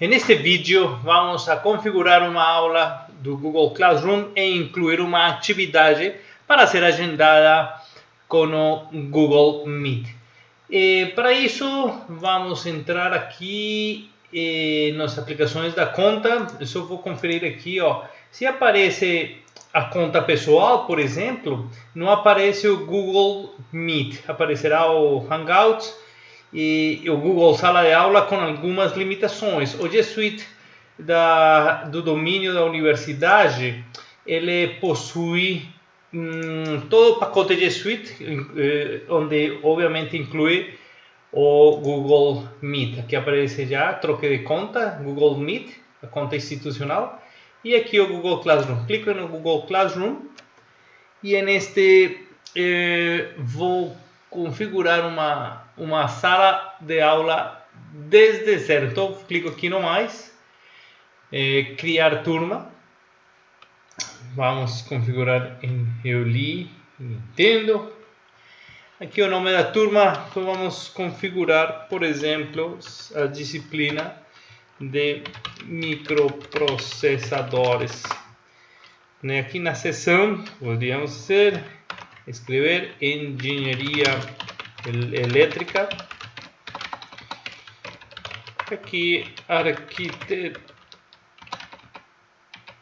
Neste vídeo vamos a configurar uma aula do Google Classroom e incluir uma atividade para ser agendada com o Google Meet. Para isso vamos entrar aqui nas aplicações da conta. Eu só vou conferir aqui, se aparece a conta pessoal, por exemplo, não aparece o Google Meet, aparecerá o Hangouts e o Google Sala de Aula com algumas limitações. O G Suite do domínio da universidade, ele possui todo o pacote G Suite, onde obviamente inclui o Google Meet. Aqui aparece já troque de conta, Google Meet, a conta institucional. E aqui o Google Classroom. Clico no Google Classroom e neste vou configurar uma sala de aula desde zero. Então clico aqui no mais, criar turma. Vamos configurar em eu li e entendo. Aqui o nome da turma, então vamos configurar, por exemplo, a disciplina de microprocessadores. Aqui na seção podemos escrever engenharia elétrica. Aqui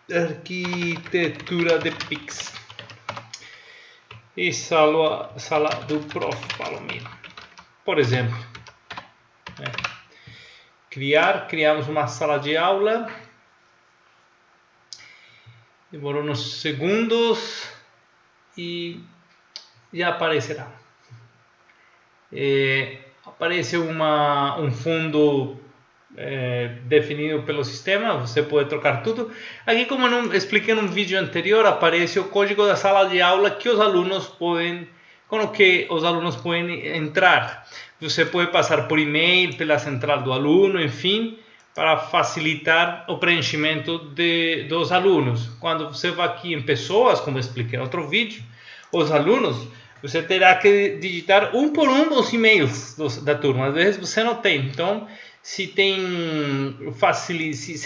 arquitetura de PIX e sala do Palomino, por exemplo. Criamos uma sala de aula. Demorou uns segundos e já aparecerá. Aparece um fundo definido pelo sistema. Você pode trocar tudo. Aqui, como eu expliquei num vídeo anterior, aparece o código da sala de aula com que os alunos podem entrar. Você pode passar por e-mail, pela central do aluno, enfim, para facilitar o preenchimento dos alunos. Quando você vai aqui em pessoas, como eu expliquei no outro vídeo, os alunos, você terá que digitar um por um os e-mails da turma. Às vezes você não tem. Então, se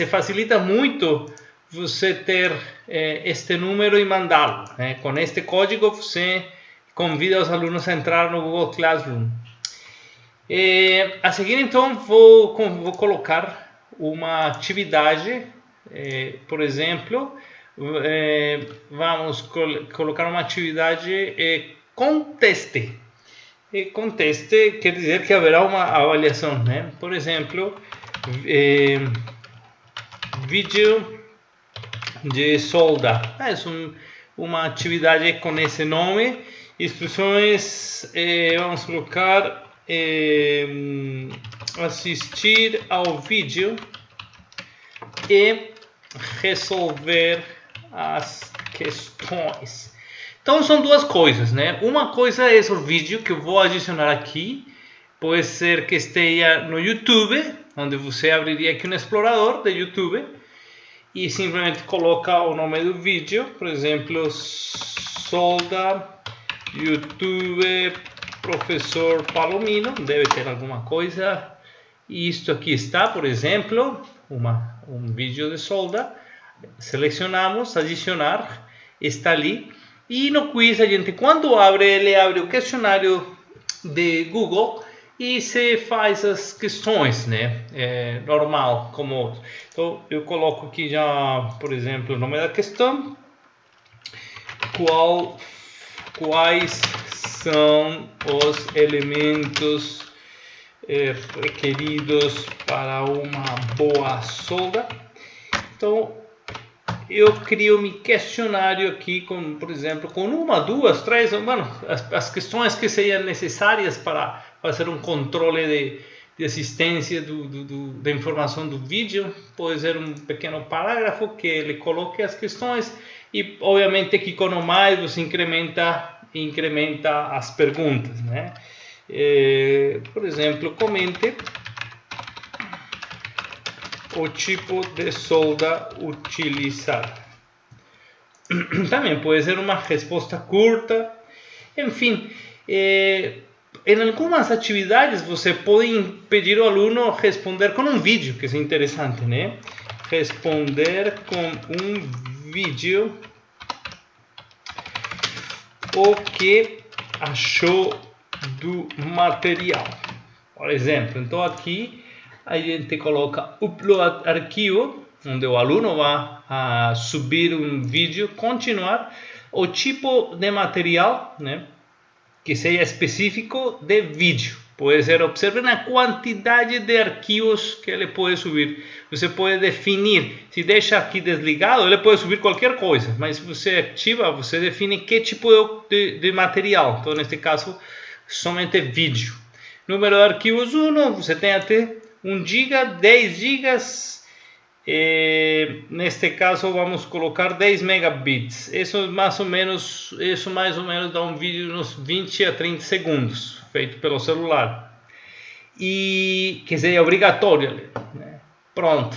facilita muito você ter este número e mandá-lo. Com este código, você convida os alunos a entrar no Google Classroom. A seguir, então, vou colocar uma atividade. Por exemplo, vamos colocar uma atividade conteste. Conteste quer dizer que haverá uma avaliação, Por exemplo, vídeo de solda. É uma atividade com esse nome. Instruções, vamos colocar assistir ao vídeo e resolver as questões. Então são duas coisas, Uma coisa é o vídeo que eu vou adicionar aqui. Pode ser que esteja no YouTube, onde você abriria aqui um explorador de YouTube e simplesmente coloca o nome do vídeo, por exemplo, solda YouTube professor Palomino, deve ter alguma coisa. Isto aqui está, por exemplo, um vídeo de solda. Selecionamos, adicionar, está ali. E no quiz, a gente, quando ele abre o questionário de Google e se faz as questões, normal, como outro. Então, eu coloco aqui já, por exemplo, o nome da questão. Quais são os elementos requeridos para uma boa solda? Então, eu crio meu questionário aqui, por exemplo, com uma, duas, três, as questões que seriam necessárias para fazer um controle de assistência da informação do vídeo. Pode ser um pequeno parágrafo que ele coloque as questões e, obviamente, aqui com o mais você incrementa as perguntas, por exemplo, comente o tipo de solda utilizar. Também pode ser uma resposta curta. Enfim, em algumas atividades você pode pedir ao aluno responder com um vídeo, que é interessante, né? Responder com um vídeo o que achou do material. Por exemplo, então aqui a gente coloca upload arquivo, onde o aluno vai subir um vídeo, continuar o tipo de material, né, que seja específico de vídeo. Pode ser, observem a quantidade de arquivos que ele pode subir. Você pode definir, se deixa aqui desligado, ele pode subir qualquer coisa, mas se você ativa, você define que tipo de material. Então, neste caso, somente vídeo. Número de arquivos 1, você tem até 1 GB, 10 GB. Neste caso, vamos colocar 10 megabits. Isso mais ou menos dá um vídeo de uns 20 a 30 segundos, feito pelo celular. E que seja obrigatório, né? Pronto.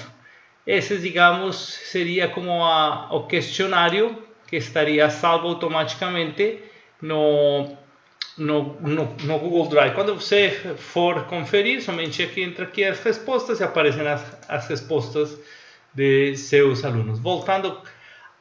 Esse, digamos, seria como o questionário que estaria salvo automaticamente no Google Drive. Quando você for conferir, somente aqui entra aqui as respostas e aparecem as respostas de seus alunos. Voltando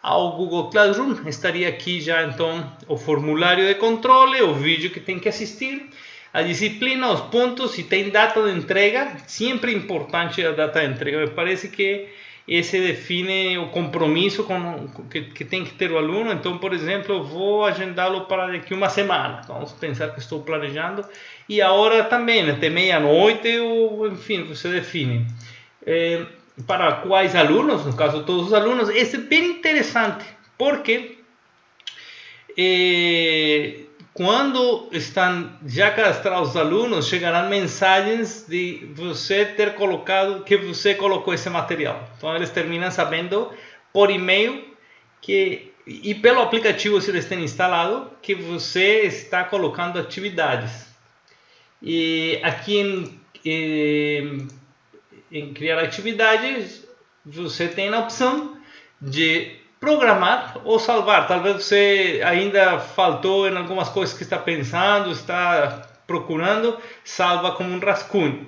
ao Google Classroom, estaria aqui já então o formulário de controle, o vídeo que tem que assistir, a disciplina, os pontos, se tem data de entrega, sempre importante a data de entrega. Me parece que esse define o compromisso que tem que ter o aluno. Então, por exemplo, eu vou agendá-lo para daqui uma semana. Então, vamos pensar que estou planejando. E a hora também, até meia-noite, ou enfim, você define. Para quais alunos, no caso todos os alunos, esse é bem interessante, porque quando estão já cadastrados os alunos, chegarão mensagens de você ter colocado, que você colocou esse material. Então eles terminam sabendo por e-mail e pelo aplicativo, se eles têm instalado, que você está colocando atividades. E aqui em criar atividades, você tem a opção de programar ou salvar. Talvez você ainda faltou em algumas coisas que está pensando, está procurando, salva como um rascunho.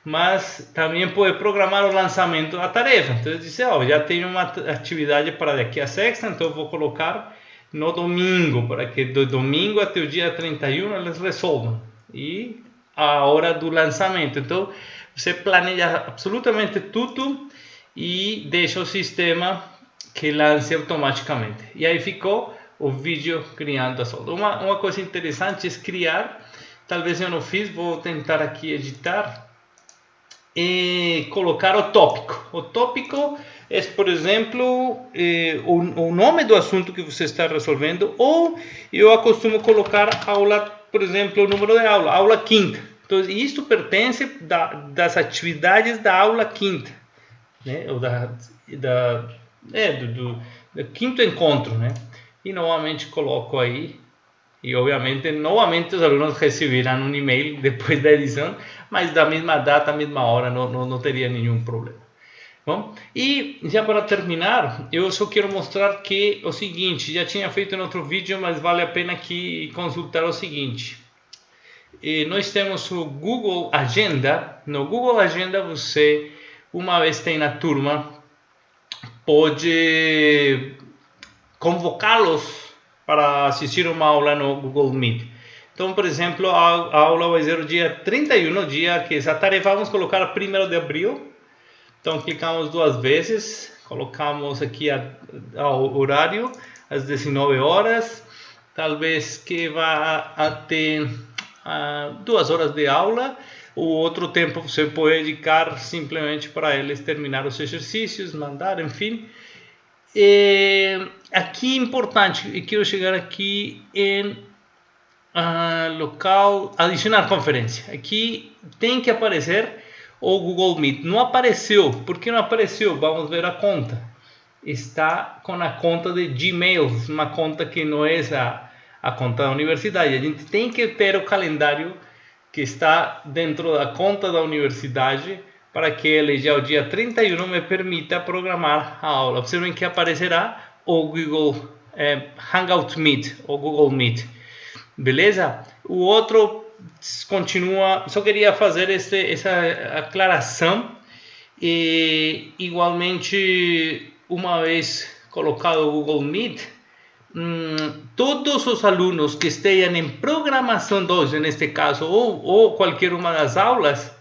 Mas também pode programar o lançamento da tarefa. Então, dizer, já tenho uma atividade para daqui a sexta, então eu vou colocar no domingo, para que do domingo até o dia 31 eles resolvam. E a hora do lançamento. Então, você planeja absolutamente tudo e deixa o sistema que lance automaticamente. E aí ficou o vídeo criando a solda. Uma coisa interessante é criar, talvez eu não fiz, vou tentar aqui editar, e colocar o tópico. O tópico é, por exemplo, o nome do assunto que você está resolvendo, ou eu acostumo colocar aula, por exemplo, o número de aula quinta. Então, isto pertence das atividades da aula quinta, né? Ou do quinto encontro, né? E novamente coloco aí, e obviamente novamente os alunos receberão um e-mail depois da edição, mas da mesma data, mesma hora, não teria nenhum problema. Bom, e já para terminar, eu só quero mostrar que o seguinte, já tinha feito em outro vídeo, mas vale a pena aqui consultar o seguinte. Nós temos o Google Agenda. No Google Agenda você, uma vez tem na turma, pode convocá-los para assistir uma aula no Google Meet. Então, por exemplo, a aula vai ser o dia 31, dia que essa tarefa vamos colocar 1º de abril. Então, clicamos 2 vezes, colocamos aqui o horário, às 19 horas, talvez que vá até 2 horas de aula. O outro tempo você pode dedicar simplesmente para eles terminar os exercícios, mandar, enfim. Aqui é importante, e quero chegar aqui em local, adicionar conferência. Aqui tem que aparecer o Google Meet. Não apareceu. Por que não apareceu? Vamos ver a conta. Está com a conta de Gmail, uma conta que não é a conta da universidade. A gente tem que ter o calendário que está dentro da conta da universidade para que ele já o dia 31 me permita programar a aula. Observem que aparecerá o Google Hangout Meet ou Google Meet. Beleza? O outro continua. Só queria fazer essa aclaração. E, igualmente, uma vez colocado o Google Meet, todos os alunos que estejam em programação 2, neste caso, ou qualquer uma das aulas,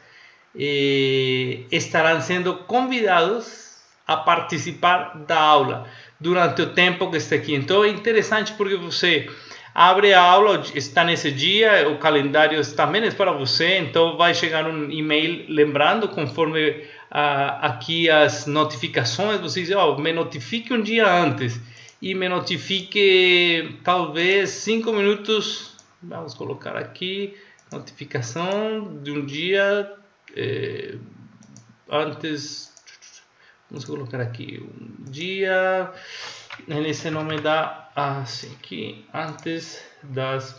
estarão sendo convidados a participar da aula durante o tempo que está aqui. Então é interessante porque você abre a aula, está nesse dia, o calendário também é para você, então vai chegar um e-mail lembrando conforme aqui as notificações, você diz, me notifique um dia antes e me notifique talvez 5 minutos, vamos colocar aqui, notificação de um dia antes, vamos colocar aqui, um dia, esse nome dá assim, aqui, antes das,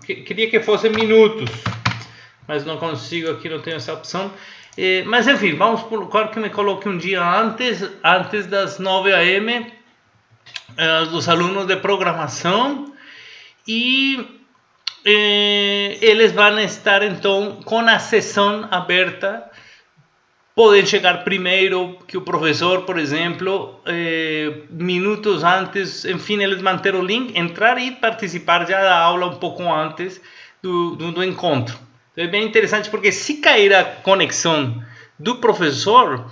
queria que fosse minutos, mas não consigo, aqui não tenho essa opção. Mas enfim, vamos colocar que me coloque um dia antes das 9 AM, dos alunos de programação, e eles vão estar então com a sessão aberta. Podem chegar primeiro que o professor, por exemplo, minutos antes, enfim, eles vão ter o link, entrar e participar já da aula um pouco antes do encontro. É bem interessante porque se cair a conexão do professor,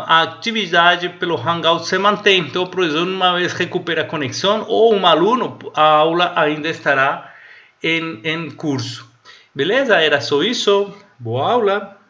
a atividade pelo Hangout se mantém. Então o professor, uma vez recupera a conexão, ou um aluno, a aula ainda estará em curso. Beleza? Era só isso. Boa aula!